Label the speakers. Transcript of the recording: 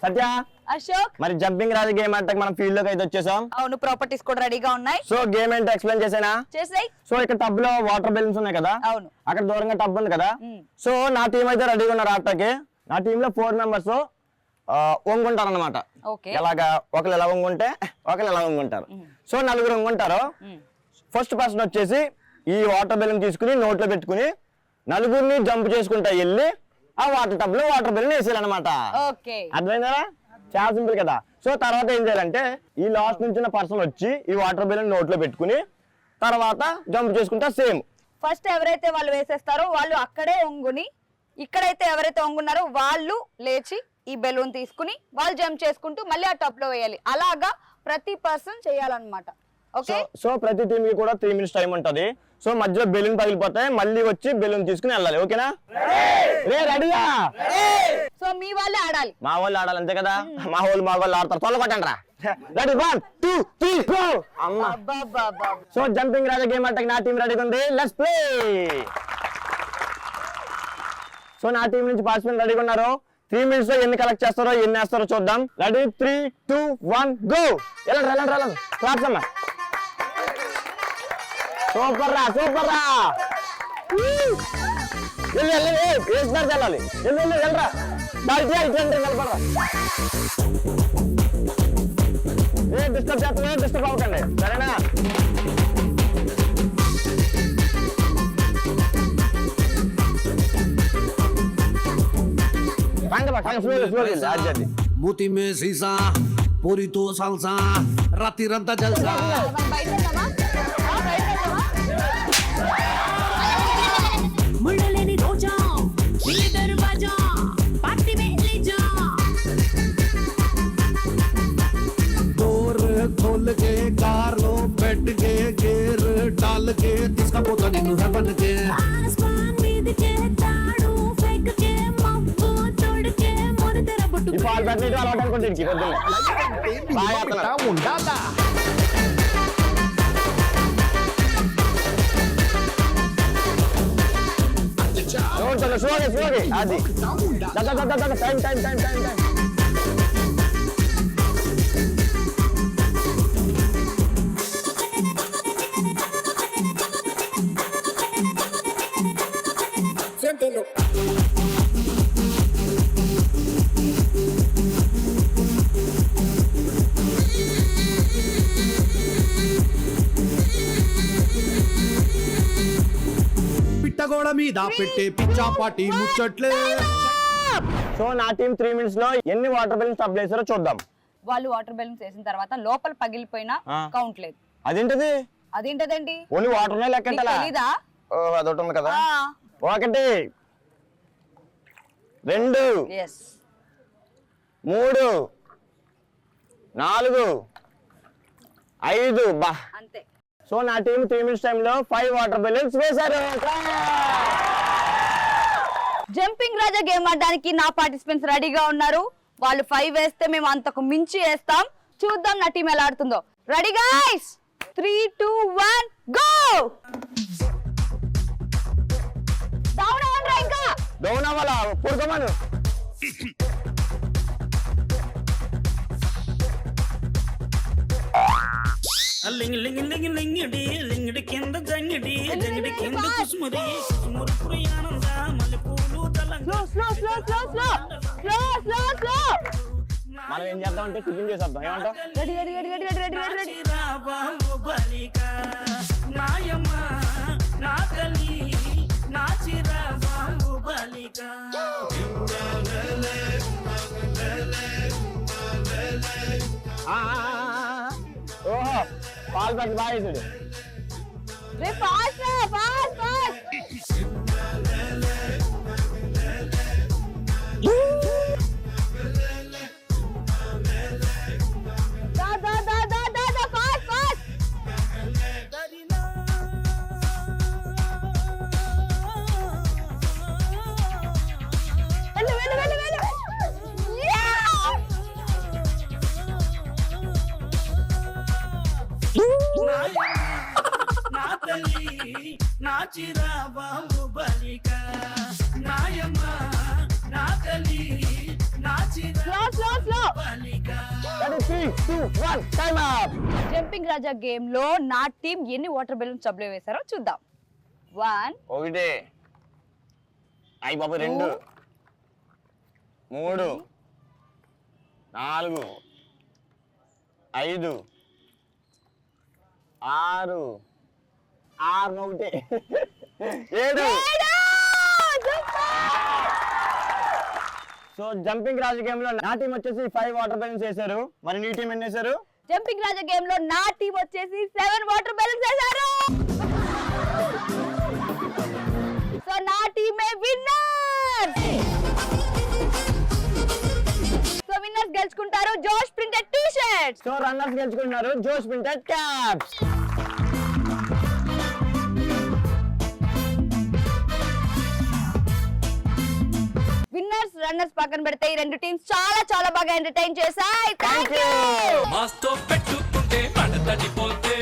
Speaker 1: సత్య
Speaker 2: అశోక్
Speaker 1: మరి జంపింగ్ రాజు గేమ్ అంటే మనం ఫీల్డ్ లోకి అయితే వచ్చేసాం.
Speaker 2: అవును, ప్రాపర్టీస్ కూడా రెడీగా ఉన్నాయి.
Speaker 1: సో గేమ్ ఏంటో ఎక్స్ప్లెయిన్ చేసేనా?
Speaker 2: చేసేయ్.
Speaker 1: సో ఇక్కడ టబ్ లో వాటర్ బెలూన్స్ ఉన్నాయి కదా,
Speaker 2: అవును,
Speaker 1: అక్కడ దూరంగా టబ్ ఉంది కదా. సో నా టీం అయితే రెడీగా ఉన్నారు ఆటకి. నా టీమ్ లో 4 మెంబర్స్ వంగుంటారు అనమాట. ఎలాగా ఒకరు ఎలా వంగుంటే ఒకరు ఎలా వంగుంటారు. సో 4 వంగుంటారు. ఫస్ట్ పర్సన్ వచ్చేసి ఈ వాటర్ బెలూన్ తీసుకుని నోట్లో పెట్టుకుని 4 జంప్ చేసుకుంటా వెళ్ళి ఆ వాటర్ టబ్ లో వాటర్ బెలూన్ వేసేయాలన్నమాట. అర్థమైందా? చాలా సింపుల్ కదా. సో తర్వాత ఏం చేయాలంటే ఈ లాస్ట్ నుంచి పర్సన్ వచ్చి ఈ వాటర్ బెలూన్ నోట్లో పెట్టుకుని తర్వాత జంప్ చేసుకుంటా సేమ్.
Speaker 2: ఫస్ట్ ఎవరైతే వాళ్ళు వేసేస్తారో వాళ్ళు అక్కడే ఒంగుని, ఇక్కడైతే ఎవరైతే ఒంగున్నారో వాళ్ళు లేచి ఈ బెలూన్ తీసుకుని వాళ్ళు జంప్ చేసుకుంటూ మళ్ళీ ఆ టబ్ లో వేయాలి. అలాగా ప్రతి పర్సన్ చేయాలన్నమాట.
Speaker 1: సో ప్రతి టీమ్ కి కూడా 3 minutes టైం ఉంటది. సో మధ్యలో బెలూన్ పగిలిపోతాయి, మళ్ళీ వచ్చి బెలూన్ తీసుకుని వెళ్ళాలి. ఓకేనా? రెడీయా?
Speaker 2: సో మీ వాళ్ళే ఆడాలి.
Speaker 1: మా వాళ్ళు ఆడాలి అంతే కదా. మా వాళ్ళు ఆడతారు. తొల కొట్టండి రా. Ready 1 2 3 go. అమ్మా. సో జంపింగ్ రాజా గేమ్ అంటే నా టీం రెడీగా ఉంది. Let's play. సో నా టీం నుంచి పార్టిసిపెంట్ రెడీగా ఉన్నారు. 3 minutes లో ఎన్ని కలెక్ట్ చేస్తారో ఎన్ని వేస్తారో చూద్దాం. Ready 3 2 1 go. వెళ్ళండి. క్లాప్స్ అమ్మా. సూపర్ రా. వేసినారు వెళ్ళాలి. వెళ్ళరా నిలబడరా. డిస్టర్బ్ చేస్తున్నా, డిస్టర్బ్ అవ్వకండి సరేనా?
Speaker 3: మూతి మే సీసా పూరితో సల్సా రాత్రిరంతా జల్సా. ముళ్ళలేని రోజా దర్వాజా పార్టీ మే లేజా. డోర్ खोल के कार लो बैठ के गेर डाल के తీసుకపోతా నిన్ను హెవెన్ కే. ఆస్మాన్ మీద కే తాడు ఫేక్ కే మబ్బు తోడకే మొరదర బొట్టు.
Speaker 1: ఈ బాల్ బ్యాట్ నీతో అలవాటు అనుకుంటే ఇంటికి పొద్దున్నే బాగా
Speaker 3: ఉండాలా.
Speaker 1: స్లోగా అది టైం.
Speaker 3: పిట్టగోడ మీద పెట్టే పిచ్చాపాటి ముచ్చట్లే.
Speaker 1: సో నా టీం 3 minutes లో ఎన్ని వాటర్ బెలూన్స్ టబ్ వేసారో చూద్దాం.
Speaker 2: వాళ్ళు వాటర్ బెలూన్స్ వేసిన తర్వాత లోపల పగిలిపోయినా కౌంట్ లేదు.
Speaker 1: అదేంటదేంటి? ఓన్లీ వాటర్ నే లెక్కెట్టాలా?
Speaker 2: తెలీదా?
Speaker 1: అదొకటి ఉంది కదా. 1 2 3 4 5 బా
Speaker 2: అంతే.
Speaker 1: సో నా టీం 3 minutes టైంలో 5 వాటర్ బెలూన్స్ వేశారు.
Speaker 2: జంపింగ్ రాజా గేమ్ ఆడడానికి నా పార్టిసిపెంట్స్ రెడీగా ఉన్నారు. వాళ్ళు 5 వేస్తే మేము అంతకు మించి వేస్తాం. చూద్దాం నా టీం ఎలా ఆడుతుందో. Ready guys? 3 2 1 గో. డౌన్ అవ్వండి. ఇంకా
Speaker 1: డౌన్ అవ్వాలా? పూర్వమను
Speaker 4: లింగ్ లింగ్ లింగ్ లింగిడి లింగిడి కింద జంగిడి జంగిడి కింద కుసుమురి కుసుమురి ప్రియానంద మల్లెపూలు తలంగ.
Speaker 1: మనం ఏం చేద్దాం అంటే టిఫిన్ చేసేద్దాం. ఏమంటావ్?
Speaker 2: రెడీ.
Speaker 4: బాబు బాలిక నాయమ్మ నా తల్లి నా చిరా బాబు బాలిక.
Speaker 1: ఓహో పాల్ బ్యాట్ బాగా వేసాడు.
Speaker 4: నా చిరా బాబు బాలిక నాయమ్మ నా తల్లి
Speaker 2: slow slow
Speaker 1: Ready, 3, 2, 1, time up.
Speaker 2: Jumping రాజా గేమ్ లో నా టీం ఎన్ని వాటర్ బెలూన్స్ టబ్లో వేశారో చూద్దాం. 1
Speaker 1: ఒకటి, అయ్యి బాబు 2, 3, 4, 5, 6, 1, 7. సో జంపింగ్ రాజు గేమ్ లో నా టీం వచ్చేసి 5 వాటర్ బెలూన్స్ వేశారు. మరి నీ టీం ఎన్ని వేశారు?
Speaker 2: జంపింగ్ రాజా గేమ్ లో నా టీం వచ్చేసి 7 వాటర్ బెలూన్స్ వేశారు. సో నా టీమే విన్నర్. సో విన్నర్స్ గెలుచుకుంటారు జోష్ printed T-shirts.
Speaker 1: So runners గెలుచుకుంటున్నారు జోష్ ప్రింటెడ్ క్యాప్స్.
Speaker 2: విన్నర్స్ రన్నర్స్ పక్కన పెడితే ఈ రెండు టీమ్స్ చాలా చాలా బాగా ఎంటర్టైన్ చేశాయి. థాంక్యూ.
Speaker 3: మాస్తో పెట్టుకుంటే మడతడిపోతే